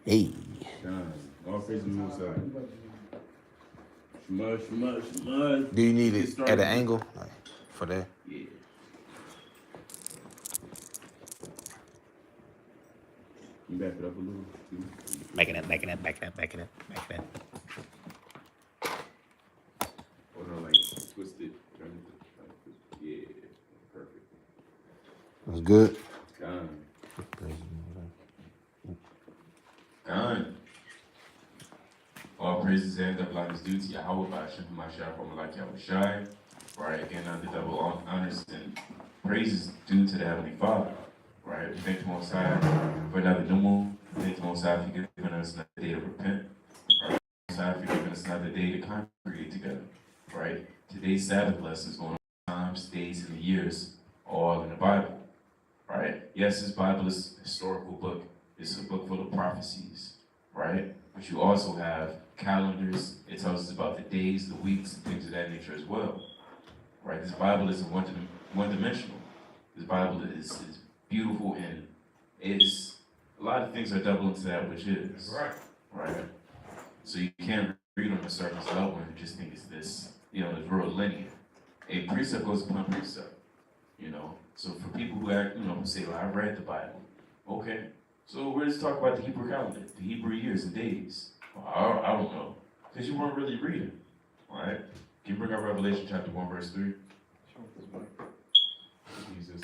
Hey. Done. All praise the Most High. Shema. Do you need Get it started. at an angle for that? Yeah. You back it up a little. Backing it. Hold on, like twist it. Turn it. Yeah. Perfect. That's good. Done. Done. All praises and double is due to Yahweh by Hashem Mashiach from like Yahushai. Right, again, the double honors and praises due to the Heavenly Father. Right, we thank the Most High for another new moon. We thank the Most High for giving us another day to repent. Right, Most High for giving us another day to congregate together. Right, today's Sabbath lesson is going on times, days, and the years, all in the Bible. Right, yes, this Bible is a historical book. It's a book full of prophecies. Right, but you also have calendars. It tells us about the days, the weeks, and things of that nature as well. Right, this Bible isn't one-dimensional. This Bible is beautiful, and it's a lot of things are double into that which is. Right. So you can't read on the surface level and just think it's this, it's real linear. A precept goes upon precept, So for people who act, who say, well, I read the Bible. Okay. So we're just talking about the Hebrew calendar, the Hebrew years and days. Well, I don't know. Because you weren't really reading. All right? Can you bring up Revelation chapter 1, verse 3? Jesus.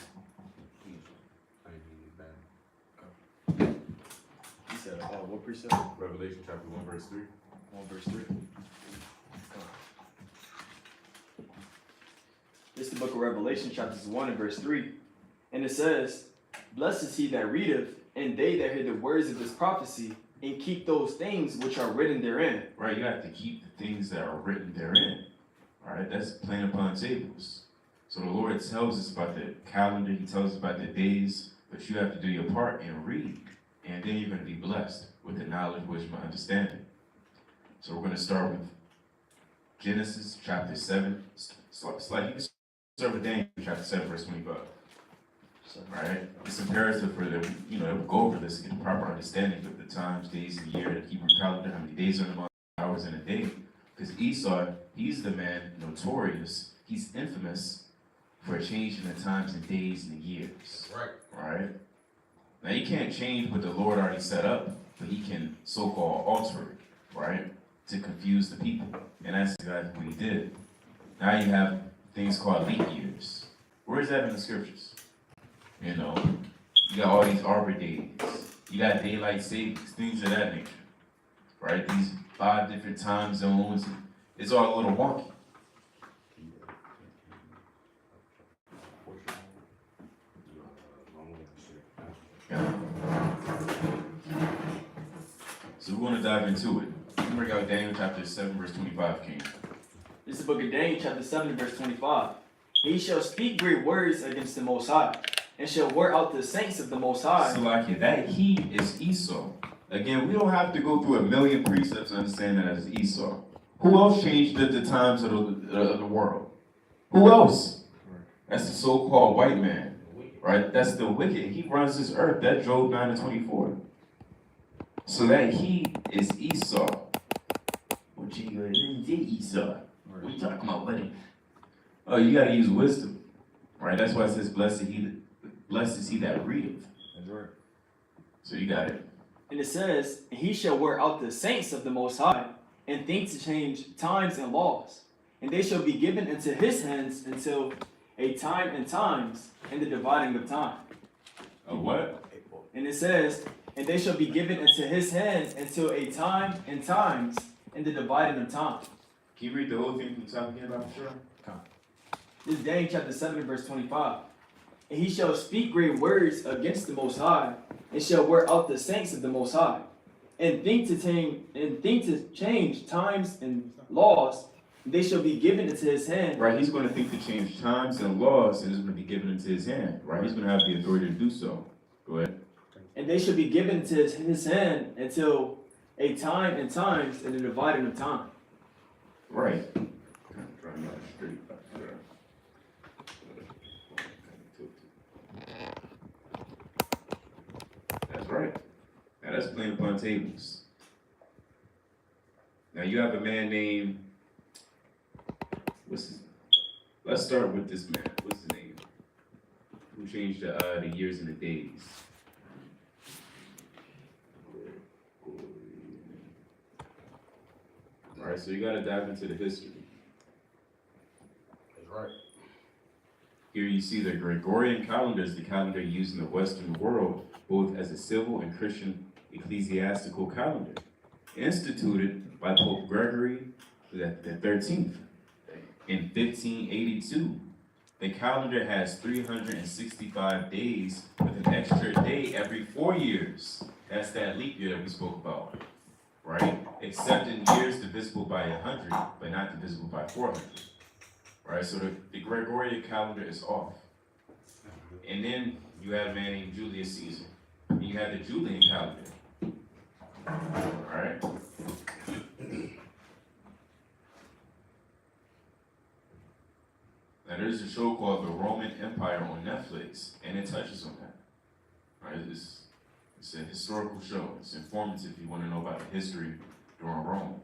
He said, what precept? Revelation chapter 1, verse 3. 1 verse 3. This is the book of Revelation, chapters 1 and verse 3. And it says, Blessed is he that readeth, and they that hear the words of this prophecy, and keep those things which are written therein. Right, you have to keep the things that are written therein. All right, that's plain upon tables. So the Lord tells us about the calendar, he tells us about the days, but you have to do your part and read. And then you're going to be blessed with the knowledge, wisdom, and understanding. So we're going to start with Genesis chapter 7. You can start with Daniel chapter 7, verse 25. Right? It's imperative for them, to go over this to get the proper understanding of the times, days, and the year, the Hebrew calendar, how many days are in a month, hours in a day. Because Esau, he's the man notorious, he's infamous for changing the times and days and the years. Right? Now you can't change what the Lord already set up, but he can so-called alter it, right? To confuse the people. And that's exactly what he did. Now you have things called leap years. Where is that in the scriptures? You got all these Arbor days. You got daylight savings, things of that nature. Right? These 5 different time zones. It's all a little wonky. So we're going to dive into it. You can bring out Daniel chapter 7, verse 25, King. This is the book of Daniel, chapter 7, verse 25. He shall speak great words against the Most High, and shall wear out the saints of the Most High. So like that he is Esau. Again, we don't have to go through a million precepts to understand that as Esau. Who else changed the times of the world? Who else? That's the so-called white man. Right? That's the wicked. He runs this earth. That's Job 9 and 24. So that he is Esau. What you Esau? What are you talking about, buddy? Oh, you gotta use wisdom. Right? That's why it says, blessed is he that readeth. That's right. So you got it. And it says, and he shall wear out the saints of the Most High, and think to change times and laws. And they shall be given into his hands until a time and times, and the dividing of time. A what? And it says, and they shall be given into his hands until a time and times, and the dividing of time. Can you read the whole thing from the top again, Dr. Sure? This is Daniel chapter 7, verse 25. And he shall speak great words against the Most High, and shall wear out the saints of the Most High, and think to change times and laws. They shall be given into his hand. Right, he's going to think to change times and laws, and it's going to be given into his hand. Right, he's going to have the authority to do so. Go ahead. And they shall be given into his hand until a time and times, and the dividing of time. Right. That's right. Now that's playing upon tables. Now you have a man named, let's start with this man. What's his name? Who changed the years and the days? All right, so you gotta dive into the history. That's right. Here you see the Gregorian calendar is the calendar used in the Western world, both as a civil and Christian ecclesiastical calendar, instituted by Pope Gregory the 13th in 1582. The calendar has 365 days with an extra day every 4 years. That's that leap year that we spoke about, right? Except in years divisible by 100, but not divisible by 400. Right, so the Gregorian calendar is off. And then you have a man named Julius Caesar. And you have the Julian calendar. Alright? Now there's a show called The Roman Empire on Netflix, and it touches on that. Right? It's a historical show. It's informative if you want to know about the history during Rome.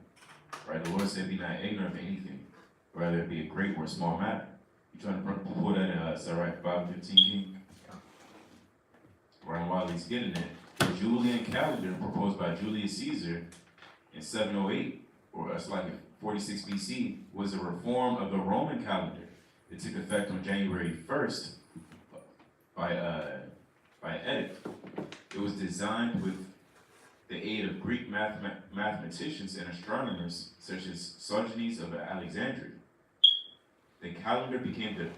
Right? The Lord said, be not ignorant of anything, whether it be a great or a small matter. You trying to pull that in Sirach 5:15, King? Right, while he's getting it, the Julian calendar proposed by Julius Caesar in 708, or it's like 46 BC, was a reform of the Roman calendar. It took effect on January 1st by edict. It was designed with the aid of Greek mathematicians and astronomers such as Sosigenes of Alexandria. The calendar became the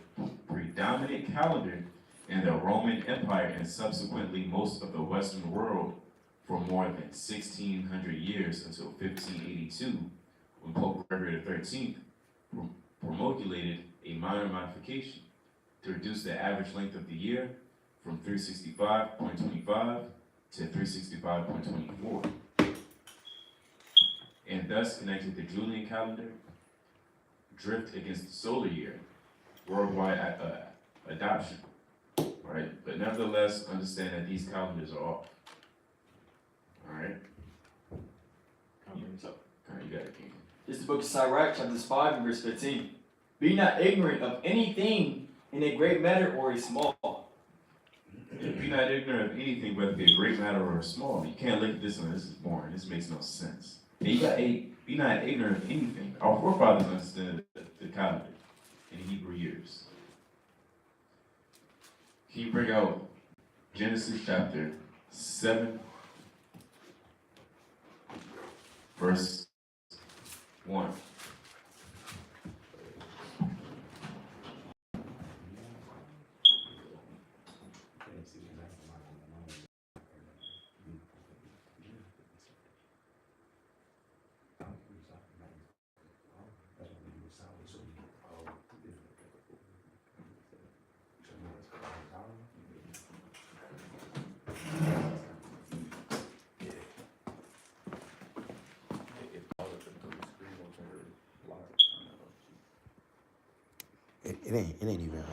predominant calendar in the Roman Empire and subsequently most of the Western world for more than 1,600 years until 1582, when Pope Gregory XIII promulgated a minor modification to reduce the average length of the year from 365.25 to 365.24, and thus connected the Julian calendar drift against the solar year, worldwide adoption, right? But nevertheless, understand that these calendars are off, all right? You got it, King. This is the book of Sirach, chapter 5, and verse 15. Be not ignorant of anything in a great matter or a small. Be not ignorant of anything, whether it be a great matter or a small. You can't look at this one, this is boring, this makes no sense. And you got be not ignorant of anything. Our forefathers understood the calendar in the Hebrew years. Can you bring out Genesis chapter 7, verse 1? It ain't even